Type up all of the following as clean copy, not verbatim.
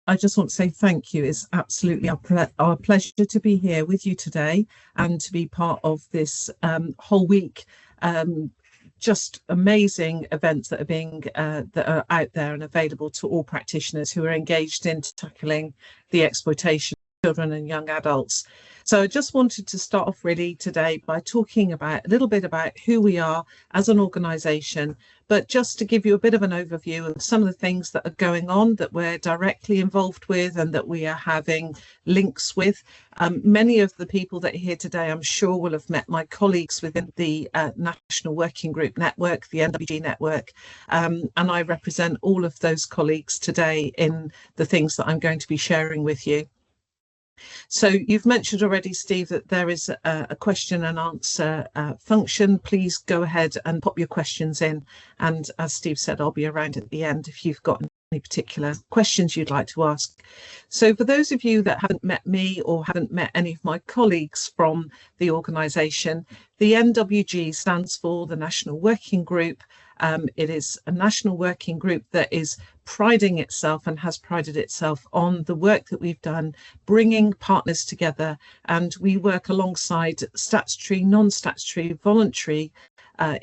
I just want to say thank you. It's absolutely our pleasure to be here with you today and to be part of this whole week. Just amazing events that are out there and available to all practitioners who are engaged in tackling the exploitation of children and young adults. So I just wanted to start off really today by talking about a little bit about who we are as an organisation, but just to give you a bit of an overview of some of the things that are going on that we're directly involved with and that we are having links with. Many of the people that are here today, I'm sure, will have met my colleagues within the National Working Group Network, the NWG network, and I represent all of those colleagues today in the things that I'm going to be sharing with you. So you've mentioned already, Steve, that there is a question and answer function. Please go ahead and pop your questions in. And as Steve said, I'll be around at the end if you've got any particular questions you'd like to ask. So for those of you that haven't met me or haven't met any of my colleagues from the organisation, the NWG stands for the National Working Group. It is a national working group that is priding itself and has prided itself on the work that we've done, bringing partners together, and we work alongside statutory, non-statutory, voluntary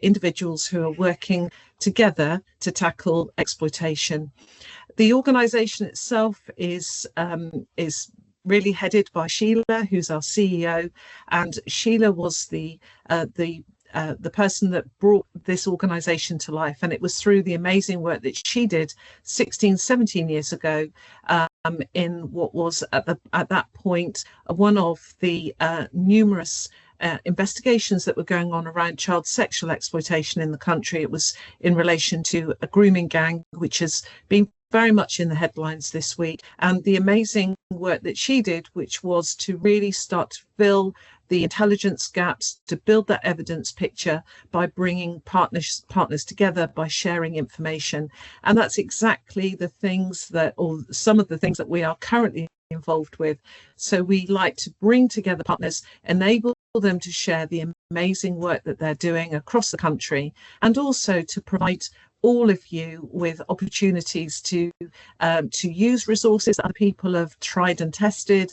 individuals who are working together to tackle exploitation. The organisation itself is really headed by Sheila, who's our CEO, and Sheila was the person that brought this organisation to life, and it was through the amazing work that she did 17 years ago in what was at that point one of the numerous investigations that were going on around child sexual exploitation in the country. It was in relation to a grooming gang, which has been very much in the headlines this week, and the amazing work that she did, which was to really start to fill the intelligence gaps, to build that evidence picture by bringing partners together, by sharing information. And that's exactly the things that, or some of the things that we are currently involved with. So we like to bring together partners, enable them to share the amazing work that they're doing across the country, and also to provide all of you with opportunities to use resources that other people have tried and tested,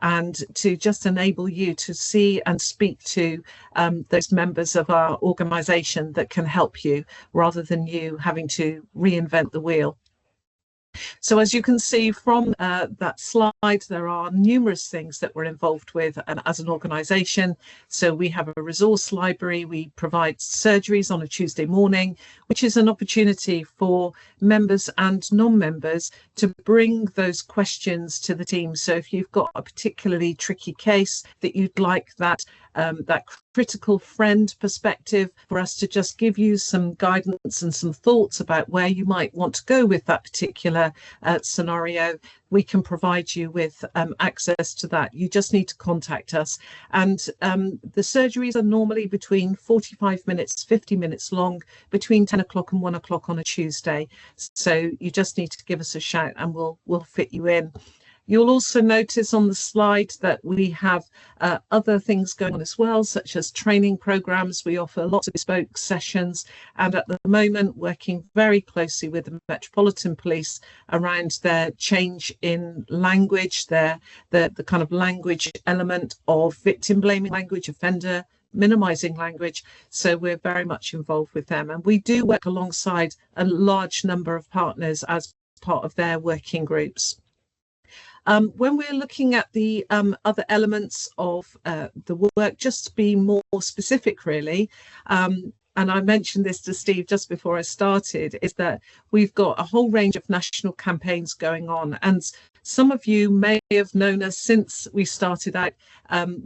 and to just enable you to see and speak to those members of our organisation that can help you, rather than you having to reinvent the wheel. So as you can see from that slide, there are numerous things that we're involved with as an organisation. So we have a resource library. We provide surgeries on a Tuesday morning, which is an opportunity for members and non-members to bring those questions to the team. So if you've got a particularly tricky case that you'd like that critical friend perspective for us to just give you some guidance and some thoughts about where you might want to go with that particular scenario, we can provide you with access to that. You just need to contact us. And the surgeries are normally between 45 minutes, 50 minutes long, between 10 o'clock and 1 o'clock on a Tuesday. So you just need to give us a shout and we'll fit you in. You'll also notice on the slide that we have other things going on as well, such as training programs. We offer lots of bespoke sessions, and at the moment working very closely with the Metropolitan Police around their change in language, the kind of language element of victim blaming language, offender minimising language. So we're very much involved with them, and we do work alongside a large number of partners as part of their working groups. When we're looking at the other elements of the work, just to be more specific really, and I mentioned this to Steve just before I started, is that we've got a whole range of national campaigns going on, and some of you may have known us since we started out,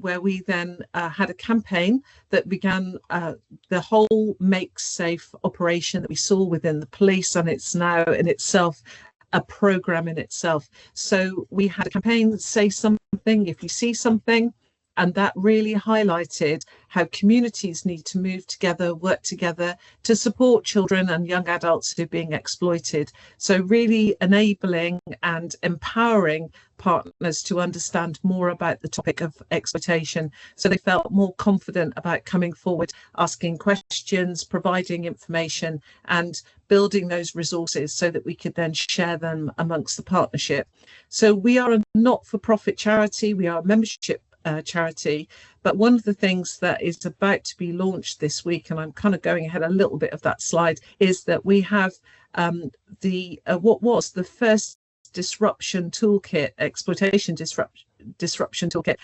where we then had a campaign that began the whole Make Safe operation that we saw within the police, and it's now in itself a program in itself. So we had a campaign, say something, if you see something, And that really highlighted how communities need to move together, work together to support children and young adults who are being exploited. So really enabling and empowering partners to understand more about the topic of exploitation, so they felt more confident about coming forward, asking questions, providing information, and building those resources so that we could then share them amongst the partnership. So we are a not-for-profit charity, we are a membership charity, but one of the things that is about to be launched this week, and I'm kind of going ahead a little bit of that slide, is that we have what was the first disruption toolkit, exploitation disruption toolkit,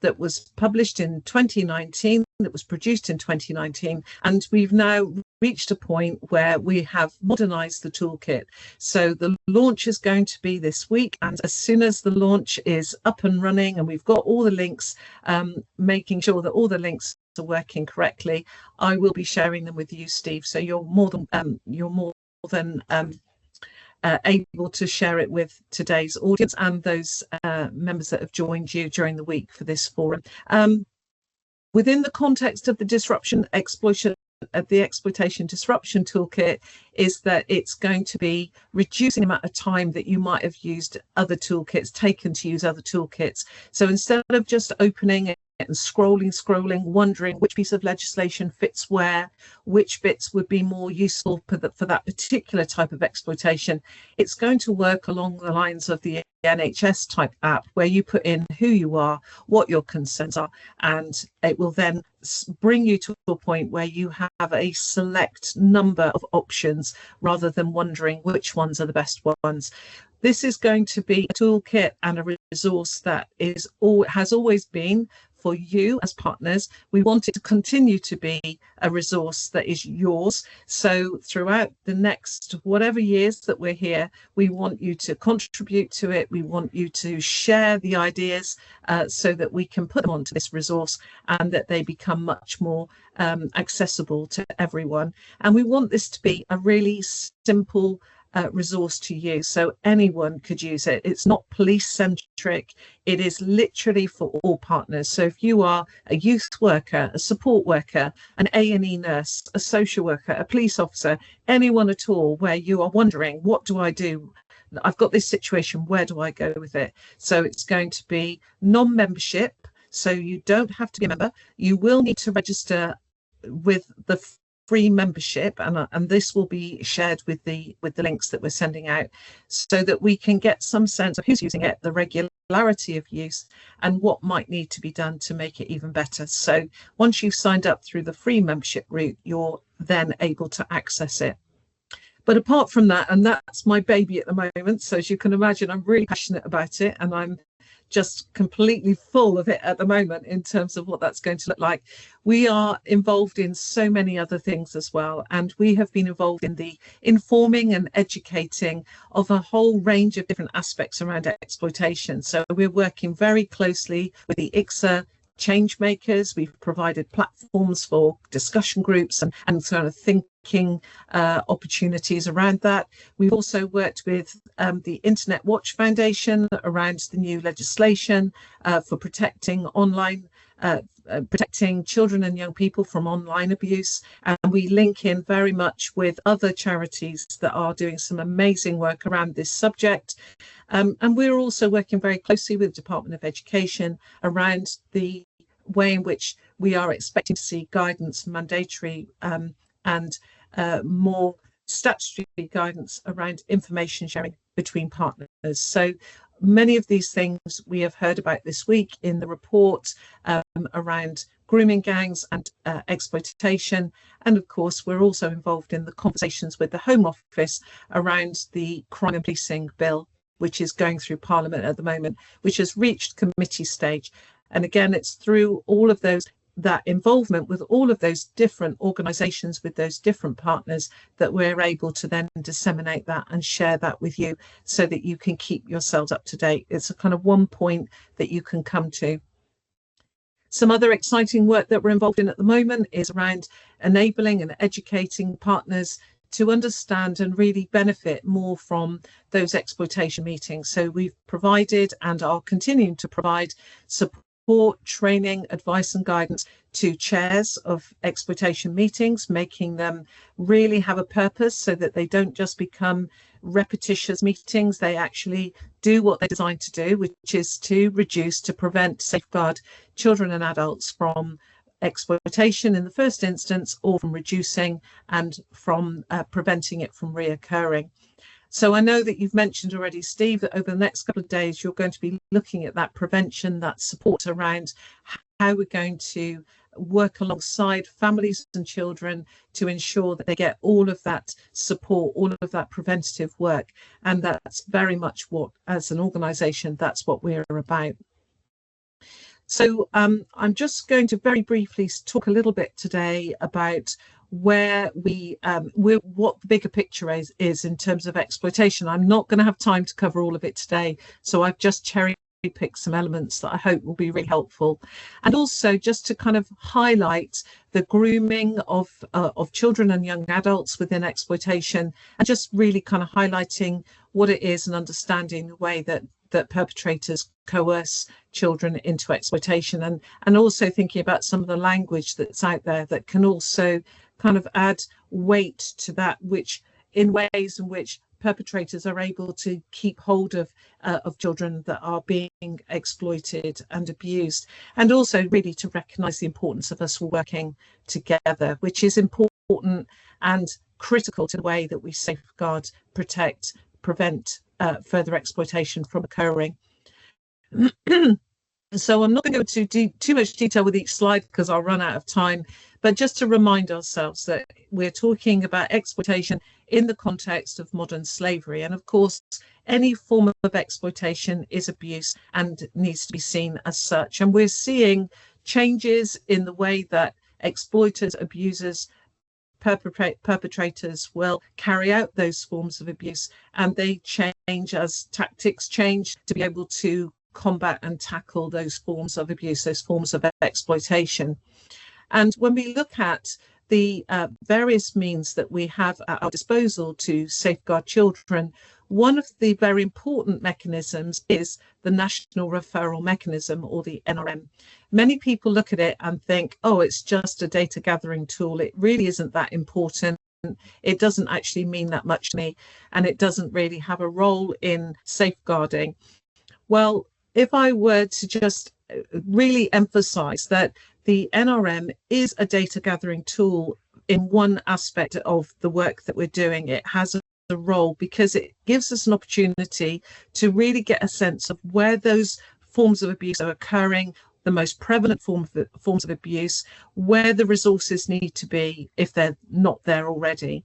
that was published in 2019, that was produced in 2019, and we've now reached a point where we have modernized the toolkit. So the launch is going to be this week, and as soon as the launch is up and running and we've got all the links, making sure that all the links are working correctly, I will be sharing them with you, Steve. So you're more than able to share it with today's audience and those members that have joined you during the week for this forum. Within the context of the exploitation disruption toolkit, is that it's going to be reducing the amount of time that you might have used other toolkits, taken to use other toolkits. So instead of just opening it and scrolling, wondering which piece of legislation fits where, which bits would be more useful for that particular type of exploitation, it's going to work along the lines of the NHS type app, where you put in who you are, what your concerns are, and it will then bring you to a point where you have a select number of options rather than wondering which ones are the best ones. This is going to be a toolkit and a resource that has always been for you as partners. We want it to continue to be a resource that is yours. So throughout the next whatever years that we're here, we want you to contribute to it. We want you to share the ideas so that we can put them onto this resource and that they become much more accessible to everyone. And we want this to be a really simple resource to use, so anyone could use it. It's not police centric, it is literally for all partners. So if you are a youth worker, a support worker, an A&E nurse, a social worker, a police officer, anyone at all where you are wondering, what do I do? I've got this situation, where do I go with it? So it's going to be non-membership, so you don't have to be a member. You will need to register with the free membership, and this will be shared with the links that we're sending out, so that we can get some sense of who's using it, the regularity of use, and what might need to be done to make it even better. So once you've signed up through the free membership route, you're then able to access it. But apart from that, and that's my baby at the moment, so as you can imagine, I'm really passionate about it, and I'm just completely full of it at the moment in terms of what that's going to look like. We are involved in so many other things as well, and we have been involved in the informing and educating of a whole range of different aspects around exploitation. So we're working very closely with the ICSA change makers. We've provided platforms for discussion groups and sort of thinking opportunities around that. We've also worked with the Internet Watch Foundation around the new legislation for protecting online protecting children and young people from online abuse, and we link in very much with other charities that are doing some amazing work around this subject, and we're also working very closely with the Department of Education around the way in which we are expecting to see guidance, mandatory and more statutory guidance around information sharing between partners. So many of these things we have heard about this week in the report around grooming gangs and exploitation. And of course, we're also involved in the conversations with the Home Office around the Crime and Policing Bill, which is going through Parliament at the moment, which has reached committee stage. And again, it's through all of that involvement with all of those different organisations, with those different partners, that we're able to then disseminate that and share that with you so that you can keep yourselves up to date. It's a kind of one point that you can come to. Some other exciting work that we're involved in at the moment is around enabling and educating partners to understand and really benefit more from those exploitation meetings. So we've provided and are continuing to provide support support, training, advice and guidance to chairs of exploitation meetings, making them really have a purpose so that they don't just become repetitious meetings. They actually do what they're designed to do, which is to reduce, to prevent, safeguard children and adults from exploitation in the first instance, or from reducing and from preventing it from reoccurring. So I know that you've mentioned already, Steve, that over the next couple of days, you're going to be looking at that prevention, that support around how we're going to work alongside families and children to ensure that they get all of that support, all of that preventative work. And that's very much what, as an organisation, that's what we're about. So I'm just going to very briefly talk a little bit today about where what the bigger picture is in terms of exploitation. I'm not going to have time to cover all of it today, so I've just cherry-picked some elements that I hope will be really helpful, and also just to kind of highlight the grooming of children and young adults within exploitation, and just really kind of highlighting what it is and understanding the way that perpetrators coerce children into exploitation, and also thinking about some of the language that's out there that can also kind of add weight to that, which in ways in which perpetrators are able to keep hold of children that are being exploited and abused, and also really to recognise the importance of us working together, which is important and critical to the way that we safeguard, protect, prevent further exploitation from occurring. So I'm not going to go into too much detail with each slide because I'll run out of time, but just to remind ourselves that we're talking about exploitation in the context of modern slavery. And of course, any form of exploitation is abuse and needs to be seen as such. And we're seeing changes in the way that exploiters, abusers, perpetrators will carry out those forms of abuse, and they change as tactics change to be able to combat and tackle those forms of abuse, those forms of exploitation. And when we look at the various means that we have at our disposal to safeguard children, one of the very important mechanisms is the National Referral Mechanism, or the NRM. Many people look at it and think, oh, it's just a data gathering tool. It really isn't that important. It doesn't actually mean that much to me, and it doesn't really have a role in safeguarding. Well, if I were to just really emphasize that the NRM is a data gathering tool in one aspect of the work that we're doing, it has a role because it gives us an opportunity to really get a sense of where those forms of abuse are occurring, the most prevalent forms of abuse, where the resources need to be if they're not there already.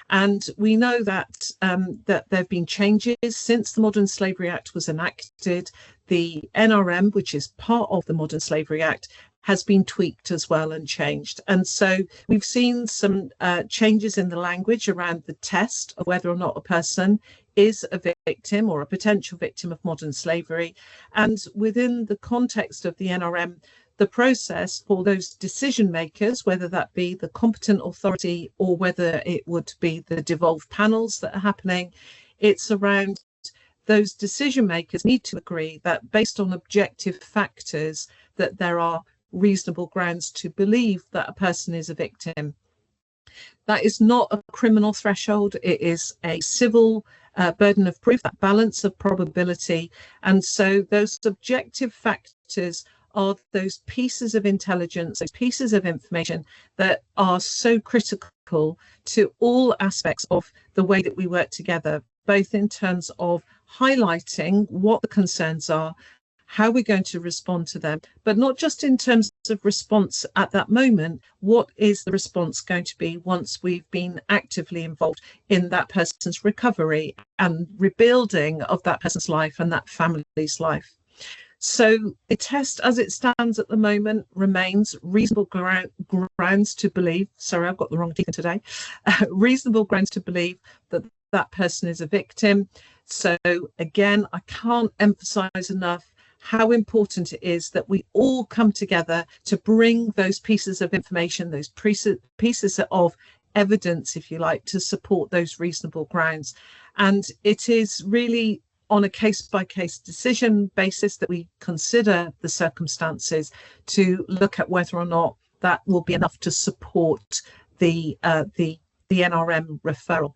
And we know that that there have been changes since the Modern Slavery Act was enacted. The NRM, which is part of the Modern Slavery Act, has been tweaked as well and changed. And so we've seen some changes in the language around the test of whether or not a person is a victim or a potential victim of modern slavery. And within the context of the NRM, the process for those decision makers, whether that be the competent authority or whether it would be the devolved panels that are happening, it's around those decision makers need to agree that based on objective factors that there are reasonable grounds to believe that a person is a victim. That is not a criminal threshold, it is a civil burden of proof, that balance of probability. And so those subjective factors are those pieces of intelligence, those pieces of information that are so critical to all aspects of the way that we work together, both in terms of highlighting what the concerns are, how we're going to respond to them, but not just in terms of response at that moment. What is the response going to be once we've been actively involved in that person's recovery and rebuilding of that person's life and that family's life? So the test as it stands at the moment remains reasonable grounds to believe, sorry, I've got the wrong deacon today, reasonable grounds to believe that that person is a victim. So again, I can't emphasize enough how important it is that we all come together to bring those pieces of information, those pieces of evidence, if you like, to support those reasonable grounds. And it is really on a case-by-case decision basis that we consider the circumstances to look at whether or not that will be enough to support the NRM referral.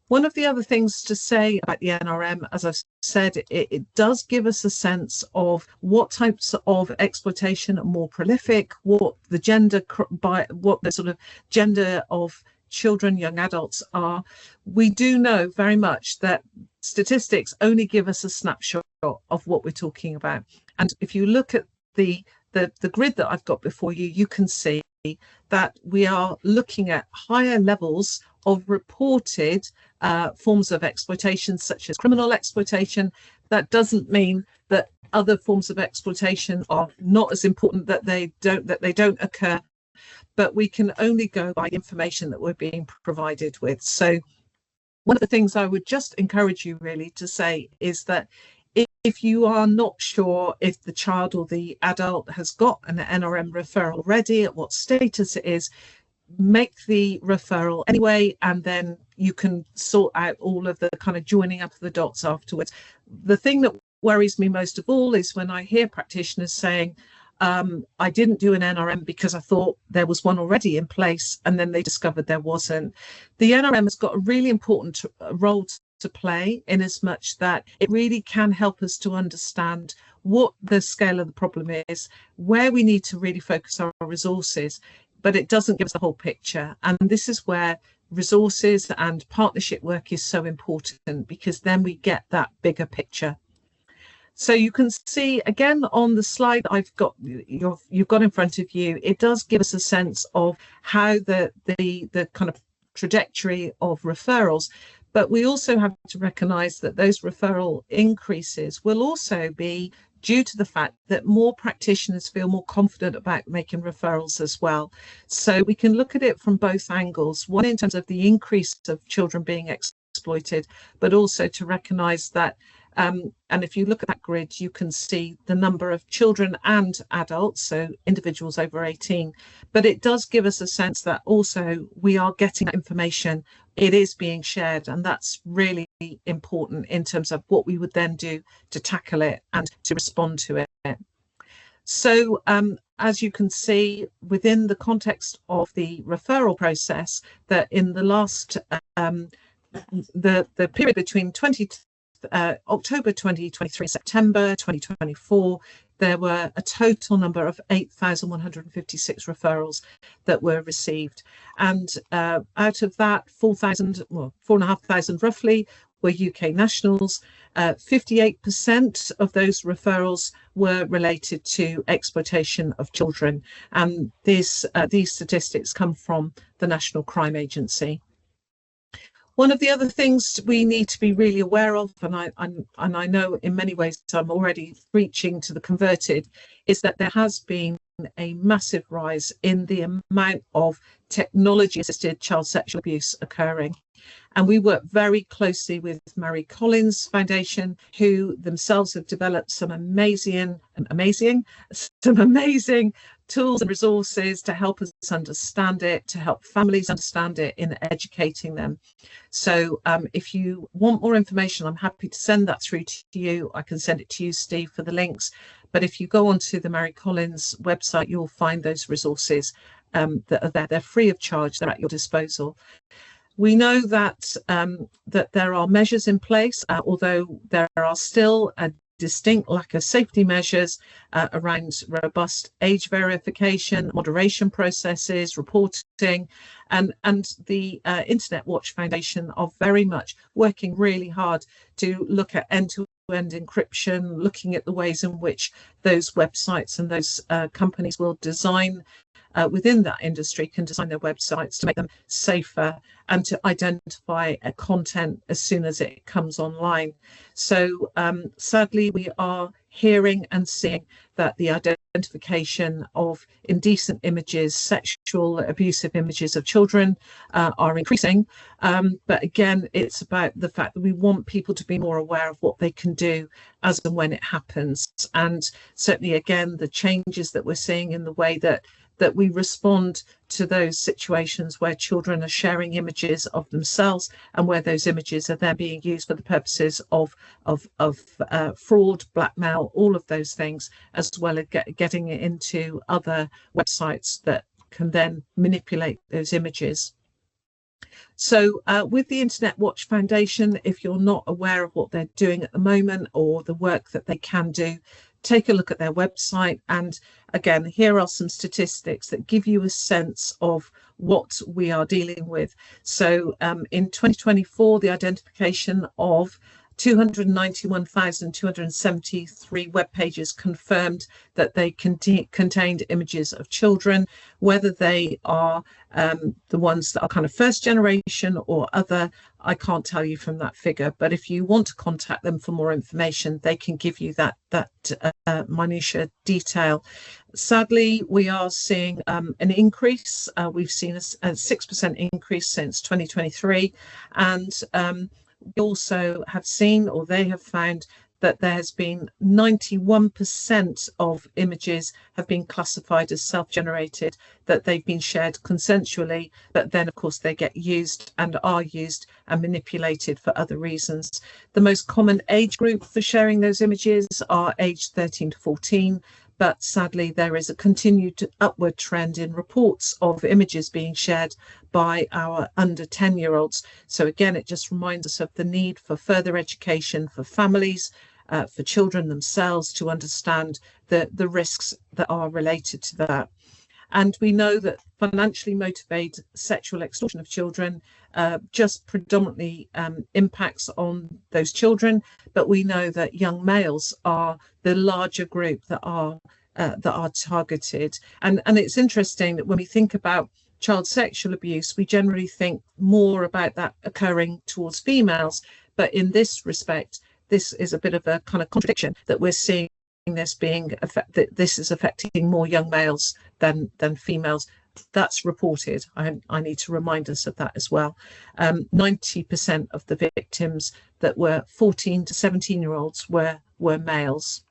One of the other things to say about the NRM, as I've said, it does give us a sense of what types of exploitation are more prolific, what the sort of gender of children, young adults are. We do know very much that statistics only give us a snapshot of what we're talking about. And if you look at the grid that I've got before you, you can see that we are looking at higher levels of reported forms of exploitation, such as criminal exploitation. That doesn't mean that other forms of exploitation are not as important, that they don't occur, but we can only go by information that we're being provided with. So one of the things I would just encourage you really to say is that if you are not sure if the child or the adult has got an NRM referral ready, at what status it is, make the referral anyway, and then you can sort out all of the kind of joining up of the dots afterwards. The thing that worries me most of all is when I hear practitioners saying, I didn't do an NRM because I thought there was one already in place, and then they discovered there wasn't. The NRM has got a really important role to play, in as much that it really can help us to understand what the scale of the problem is, where we need to really focus our resources, but it doesn't give us the whole picture. And this is where resources and partnership work is so important, because then we get that bigger picture. So you can see again on the slide I've got, you've got in front of you, it does give us a sense of how the kind of trajectory of referrals. But we also have to recognise that those referral increases will also be due to the fact that more practitioners feel more confident about making referrals as well. So we can look at it from both angles, one in terms of the increase of children being exploited, but also to recognise that, and if you look at that grid, you can see the number of children and adults, so individuals over 18, but it does give us a sense that also we are getting that information, it is being shared, and that's really important in terms of what we would then do to tackle it and to respond to it. So as you can see, within the context of the referral process, that in the last, the period between October 2023, September 2024, there were a total number of 8,156 referrals that were received. And out of that, 4,500 roughly were UK nationals. 58% of those referrals were related to exploitation of children. And these statistics come from the National Crime Agency. One of the other things we need to be really aware of, and I know in many ways I'm already preaching to the converted, is that there has been a massive rise in the amount of technology-assisted child sexual abuse occurring. And we work very closely with Mary Collins Foundation, who themselves have developed some amazing tools and resources to help us understand it, to help families understand it in educating them. So if you want more information, I'm happy to send that through to you. I can send it to you, Steve, for the links. But if you go onto the Mary Collins website, you'll find those resources that are there. They're free of charge. They're at your disposal. We know that that there are measures in place, although there are still a distinct lack of safety measures around robust age verification, moderation processes, reporting, and the Internet Watch Foundation are very much working really hard to look at end-to-end encryption, looking at the ways in which those websites and those companies will design within that industry, can design their websites to make them safer and to identify content as soon as it comes online. So sadly, we are hearing and seeing that the identification of indecent images, sexual abusive images of children are increasing. But again, it's about the fact that we want people to be more aware of what they can do as and when it happens. And certainly, again, the changes that we're seeing in the way that that we respond to those situations where children are sharing images of themselves and where those images are then being used for the purposes of fraud, blackmail, all of those things, as well as getting it into other websites that can then manipulate those images. So with the Internet Watch Foundation, if you're not aware of what they're doing at the moment or the work that they can do, take a look at their website. And again, here are some statistics that give you a sense of what we are dealing with. So in 2024, the identification of 291,273 web pages confirmed that they contained images of children, whether they are the ones that are kind of first generation or other. I can't tell you from that figure, but if you want to contact them for more information, they can give you that minutiae detail. Sadly, we are seeing an increase. We've seen a 6% increase since 2023, and we also have seen, or they have found, that there has been 91% of images have been classified as self-generated, that they've been shared consensually, but then of course they get used and are used and manipulated for other reasons. The most common age group for sharing those images are aged 13 to 14, but sadly there is a continued upward trend in reports of images being shared by our under 10-year-olds. So again, it just reminds us of the need for further education for families, for children themselves, to understand the risks that are related to that. And we know that financially motivated sexual extortion of children just predominantly impacts on those children, but we know that young males are the larger group that are targeted. And it's interesting that when we think about child sexual abuse, we generally think more about that occurring towards females, but in this respect, this is a bit of a kind of contradiction, that we're seeing this being that this is affecting more young males than females. That's reported. I need to remind us of that as well. 90% of the victims that were 14 to 17-year-olds were males.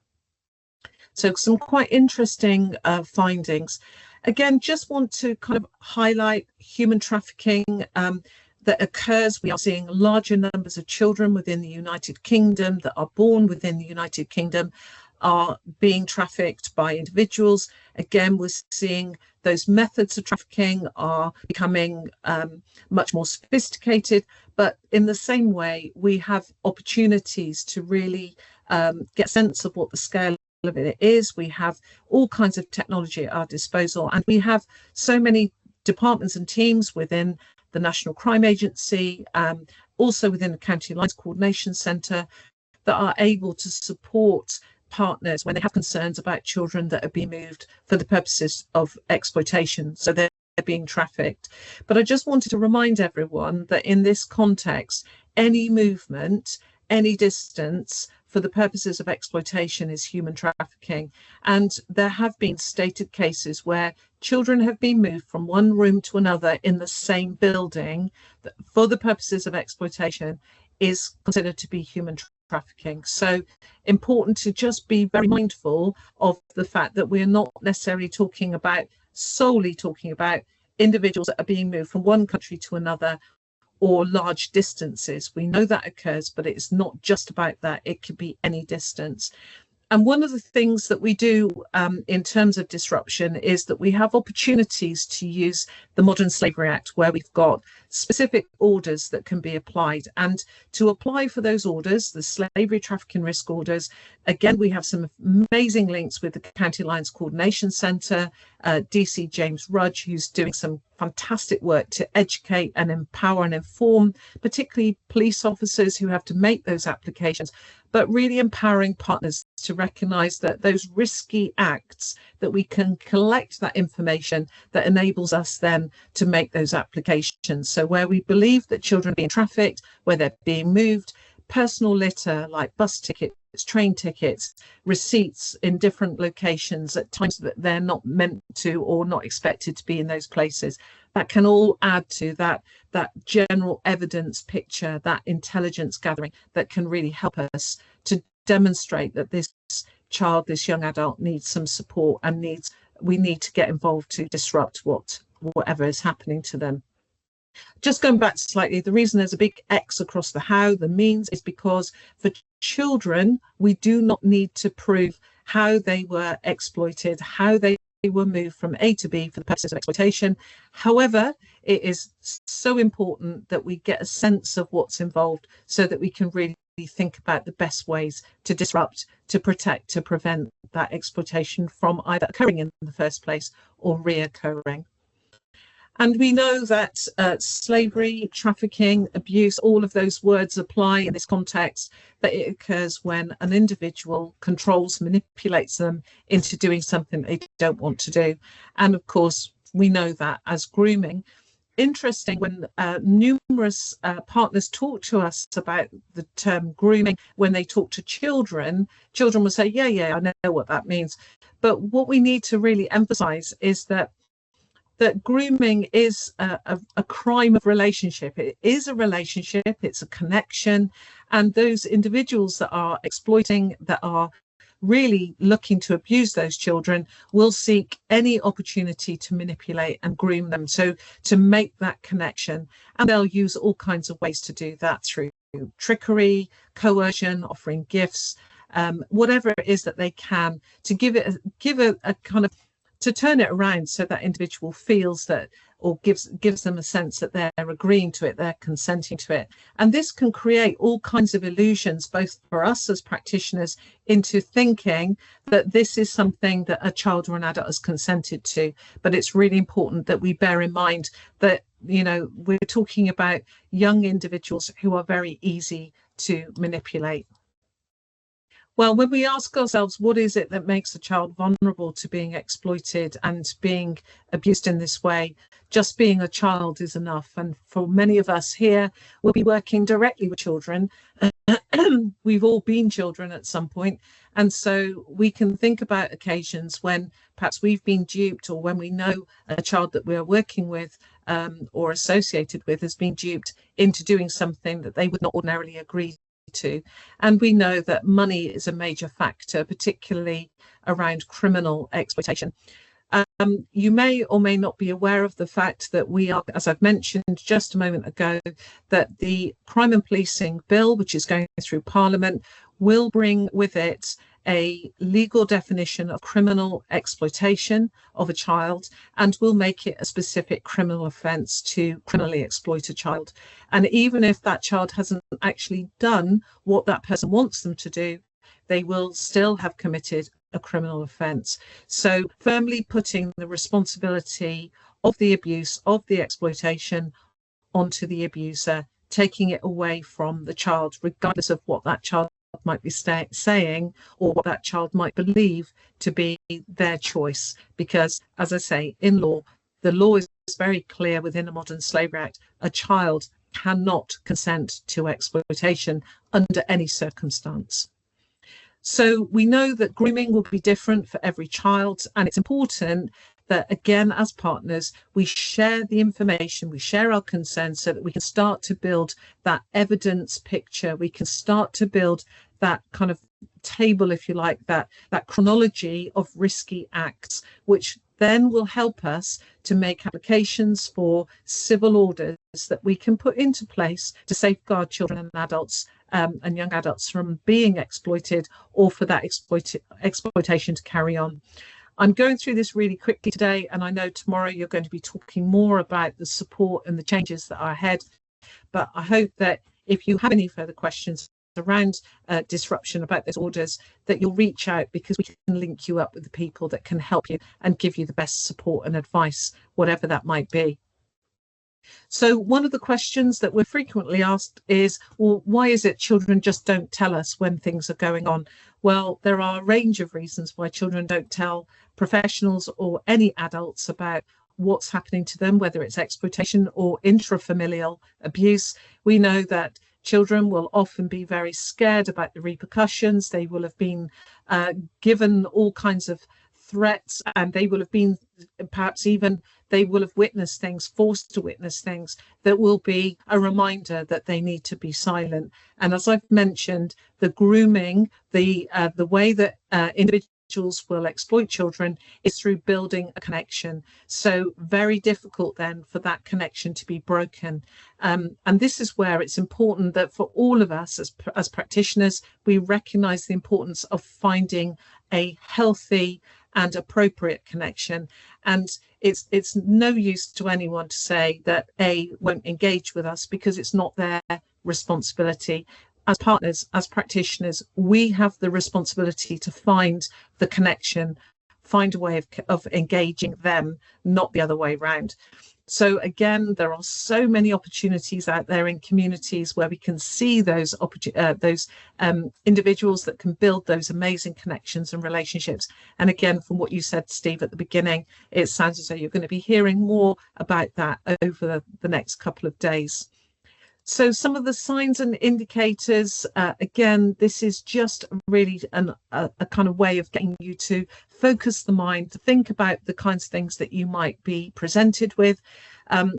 So some quite interesting findings. Again, just want to kind of highlight human trafficking that occurs. We are seeing larger numbers of children within the United Kingdom that are born within the United Kingdom are being trafficked by individuals. Again, we're seeing those methods of trafficking are becoming much more sophisticated, but in the same way, we have opportunities to really get a sense of what the scale of it is. We have all kinds of technology at our disposal, and we have so many departments and teams within the National Crime Agency, also within the County Lines Coordination Centre, that are able to support partners when they have concerns about children that are being moved for the purposes of exploitation. So they're being trafficked. But I just wanted to remind everyone that in this context, any movement, any distance for the purposes of exploitation is human trafficking. And there have been stated cases where children have been moved from one room to another in the same building that for the purposes of exploitation is considered to be human trafficking. So important to just be very mindful of the fact that we're not necessarily solely talking about individuals that are being moved from one country to another or large distances. We know that occurs, but it's not just about that. It could be any distance. And one of the things that we do in terms of disruption is that we have opportunities to use the Modern Slavery Act, where we've got specific orders that can be applied. And to apply for those orders, the slavery trafficking risk orders, again, we have some amazing links with the County Lines Coordination Centre, DC James Rudge, who's doing some fantastic work to educate and empower and inform, particularly police officers who have to make those applications, but really empowering partners to recognise that those risky acts, that we can collect that information that enables us then to make those applications. So where we believe that children are being trafficked, where they're being moved, personal litter like bus tickets, train tickets, receipts in different locations at times that they're not meant to or not expected to be in those places, that can all add to that general evidence picture, that intelligence gathering that can really help us to demonstrate that this child, this young adult, needs some support and needs we need to get involved to disrupt whatever is happening to them. Just going back slightly, the reason there's a big X across the how, the means, is because for children, we do not need to prove how they were exploited, how they were moved from A to B for the purposes of exploitation. However, it is so important that we get a sense of what's involved so that we can really think about the best ways to disrupt, to protect, to prevent that exploitation from either occurring in the first place or reoccurring. And we know that slavery, trafficking, abuse, all of those words apply in this context, that it occurs when an individual controls, manipulates them into doing something they don't want to do. And of course, we know that as grooming. Interesting, when numerous partners talk to us about the term grooming, when they talk to children will say, yeah, I know what that means. But what we need to really emphasize is that grooming is a crime of relationship. It is a relationship, it's a connection, and those individuals that are exploiting, that are really looking to abuse those children, will seek any opportunity to manipulate and groom them, so to make that connection. And they'll use all kinds of ways to do that, through trickery, coercion, offering gifts, whatever it is that they can, to give a kind of, to turn it around so that individual feels that, or gives them a sense that they're agreeing to it, they're consenting to it. And this can create all kinds of illusions, both for us as practitioners, into thinking that this is something that a child or an adult has consented to. But it's really important that we bear in mind that, you know, we're talking about young individuals who are very easy to manipulate. Well, when we ask ourselves, what is it that makes a child vulnerable to being exploited and being abused in this way? Just being a child is enough. And for many of us here, we'll be working directly with children. We've all been children at some point. And so we can think about occasions when perhaps we've been duped, or when we know a child that we're working with or associated with has been duped into doing something that they would not ordinarily agree to. And we know that money is a major factor, particularly around criminal exploitation. You may or may not be aware of the fact that we are, as I've mentioned just a moment ago, that the Crime and Policing Bill, which is going through Parliament, will bring with it a legal definition of criminal exploitation of a child, and will make it a specific criminal offence to criminally exploit a child. And even if that child hasn't actually done what that person wants them to do, they will still have committed a criminal offence. So firmly putting the responsibility of the abuse, of the exploitation, onto the abuser, taking it away from the child, regardless of what that child might be saying or what that child might believe to be their choice. Because, as I say, in law, the law is very clear within the Modern Slavery Act: a child cannot consent to exploitation under any circumstance. So we know that grooming will be different for every child, and it's important that, again, as partners, we share the information, we share our consent, so that we can start to build that evidence picture. We can start to build that kind of table, if you like, that chronology of risky acts, which then will help us to make applications for civil orders that we can put into place to safeguard children and adults and young adults from being exploited, or for that exploitation to carry on. I'm going through this really quickly today, and I know tomorrow you're going to be talking more about the support and the changes that are ahead. But I hope that if you have any further questions around disruption, about those orders, that you'll reach out, because we can link you up with the people that can help you and give you the best support and advice, whatever that might be. So one of the questions that we're frequently asked is, well, why is it children just don't tell us when things are going on? Well, there are a range of reasons why children don't tell professionals or any adults about what's happening to them, whether it's exploitation or intrafamilial abuse. We know that children will often be very scared about the repercussions. They will have been given all kinds of threats, and they will have been, perhaps even they will have witnessed things, forced to witness things that will be a reminder that they need to be silent. And as I've mentioned, the grooming, the way that individuals individuals will exploit children is through building a connection. So very difficult then for that connection to be broken. And this is where it's important that for all of us as practitioners, we recognize the importance of finding a healthy and appropriate connection. And it's no use to anyone to say that A won't engage with us, because it's not their responsibility. As partners, as practitioners, we have the responsibility to find the connection, find a way of engaging them, not the other way around. So again, there are so many opportunities out there in communities where we can see those individuals that can build those amazing connections and relationships. And again, from what you said, Steve, at the beginning, it sounds as though you're going to be hearing more about that over the next couple of days. So some of the signs and indicators, again, this is just really a kind of way of getting you to focus the mind, to think about the kinds of things that you might be presented with. A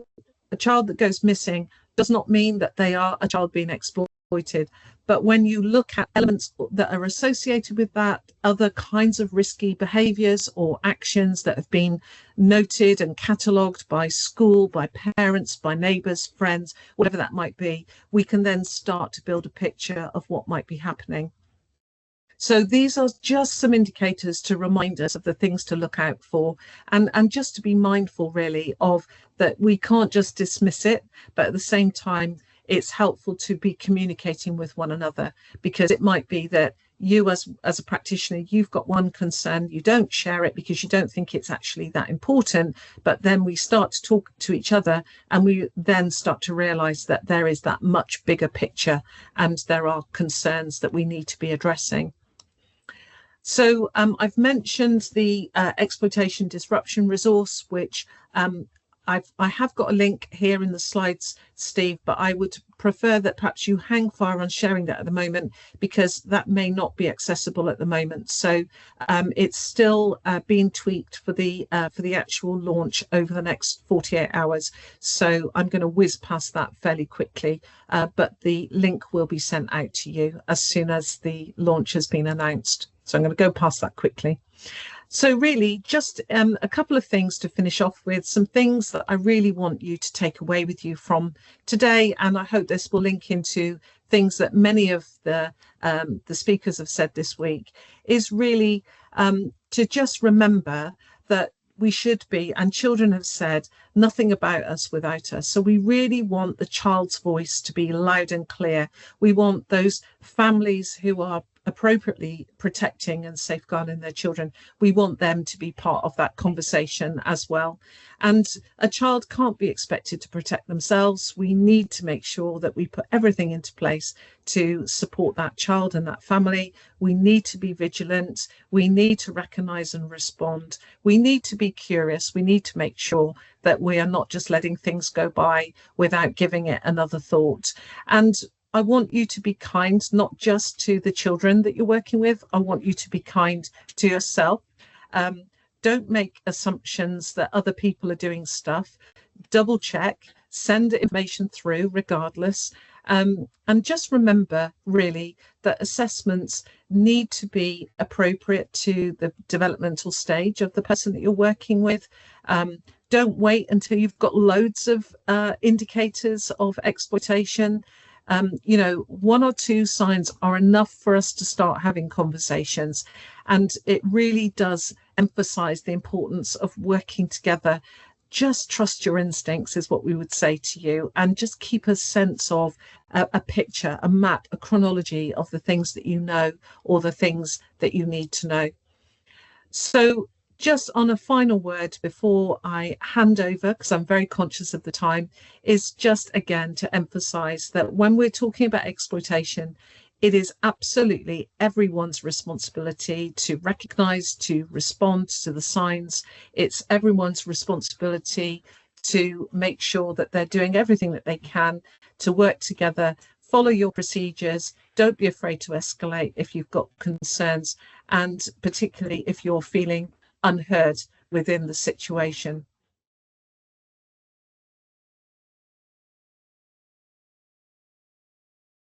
child that goes missing does not mean that they are a child being exploited. But when you look at elements that are associated with that, other kinds of risky behaviours or actions that have been noted and catalogued by school, by parents, by neighbours, friends, whatever that might be, we can then start to build a picture of what might be happening. So these are just some indicators to remind us of the things to look out for, and just to be mindful really of that we can't just dismiss it, but at the same time, it's helpful to be communicating with one another, because it might be that you as a practitioner, you've got one concern, you don't share it because you don't think it's actually that important, but then we start to talk to each other and we then start to realize that there is that much bigger picture and there are concerns that we need to be addressing. So I've mentioned the exploitation disruption resource, which I have got a link here in the slides, Steve, but I would prefer that perhaps you hang fire on sharing that at the moment, because that may not be accessible at the moment. So it's still being tweaked for the actual launch over the next 48 hours. So I'm going to whiz past that fairly quickly, but the link will be sent out to you as soon as the launch has been announced. So I'm going to go past that quickly. So really just a couple of things to finish off with, some things that I really want you to take away with you from today. And I hope this will link into things that many of the speakers have said this week, is really to just remember that we should be, and children have said, nothing about us without us. So we really want the child's voice to be loud and clear. We want those families who are appropriately protecting and safeguarding their children. We want them to be part of that conversation as well. And a child can't be expected to protect themselves. We need to make sure that we put everything into place to support that child and that family. We need to be vigilant. We need to recognise and respond. We need to be curious. We need to make sure that we are not just letting things go by without giving it another thought. And I want you to be kind, not just to the children that you're working with. I want you to be kind to yourself. Don't make assumptions that other people are doing stuff. Double check, send information through regardless. And just remember really that assessments need to be appropriate to the developmental stage of the person that you're working with. Don't wait until you've got loads of indicators of exploitation. You know, one or two signs are enough for us to start having conversations. And it really does emphasize the importance of working together. Just trust your instincts is what we would say to you, and just keep a sense of a picture, a map, a chronology of the things that you know or the things that you need to know. So just on a final word before I hand over, because I'm very conscious of the time, is just again to emphasize that when we're talking about exploitation, it is absolutely everyone's responsibility to recognize, to respond to the signs. It's everyone's responsibility to make sure that they're doing everything that they can to work together, follow your procedures, don't be afraid to escalate if you've got concerns, and particularly if you're feeling unheard within the situation.